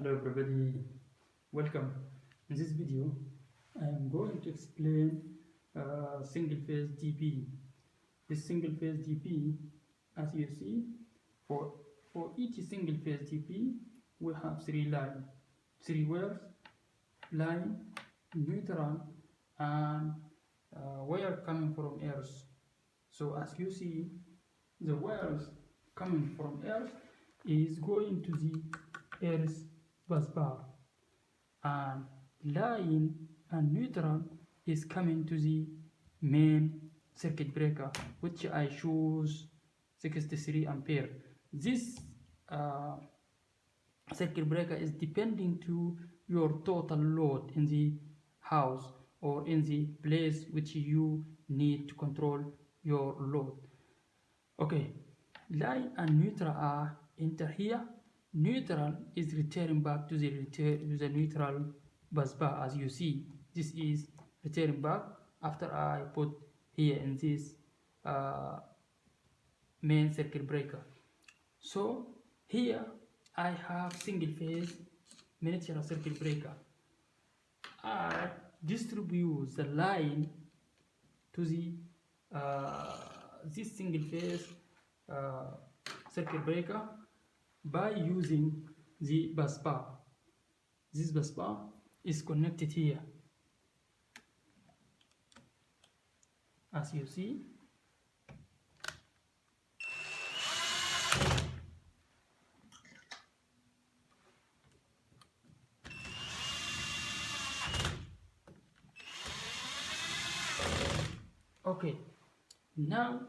Hello everybody, welcome. In this video I am going to explain single phase DP. This single phase DP, as you see, for each single phase DP we have three wires: line, neutral, and wire coming from earth. So as you see, the wires coming from earth is going to the earth bus bar, and line and neutral is coming to the main circuit breaker, which I choose 63 ampere. This circuit breaker is depending to your total load in the house or in the place which you need to control your load. Okay, line and neutral are enter here. Neutral is returning back to the neutral bus bar. As you see, this is returning back after I put here in this main circuit breaker. So here I have single phase miniature circuit breaker. I distribute the line to the this single phase circuit breaker by using the bus bar. This bus bar is connected here, as you see. Okay, now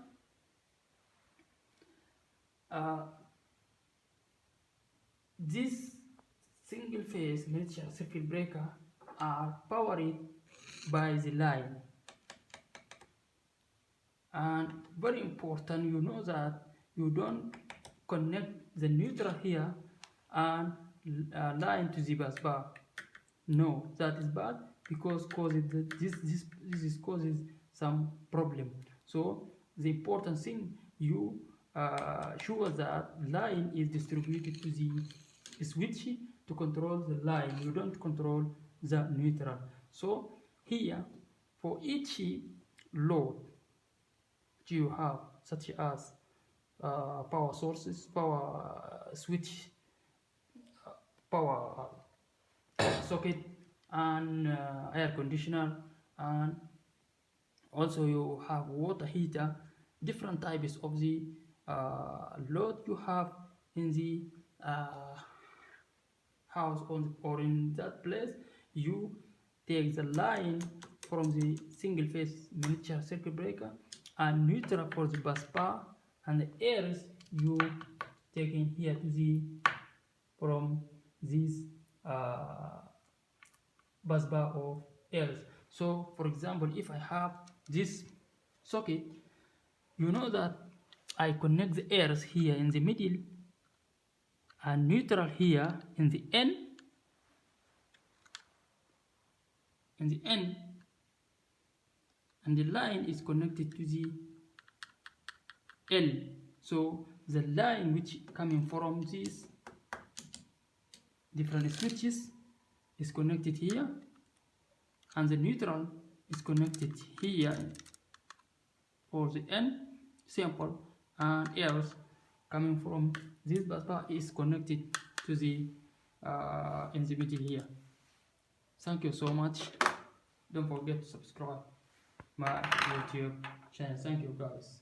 this single phase miniature circuit breaker are powered by the line. And very important, you know that you don't connect the neutral here and line to the bus bar. No, that is bad, because this causes some problem. So the important thing, you sure that line is distributed to the switch to control the line. You don't control the neutral. So here, for each load you have, such as power sources, power switch, power socket, and air conditioner, and also you have water heater, different types of the load you have in the house or in that place. You take the line from the single phase miniature circuit breaker and neutral for the bus bar, and the airs you taking here to the from this bus bar of airs. So for example, if I have this socket, you know that I connect the airs here in the middle and neutral here in the end, and the line is connected to the L. So the line which coming from these different switches is connected here, and the neutral is connected here for the N, simple, and airs coming from this bus bar is connected to the in the middle here. Thank you so much. Don't forget to subscribe my YouTube channel. Thank you guys.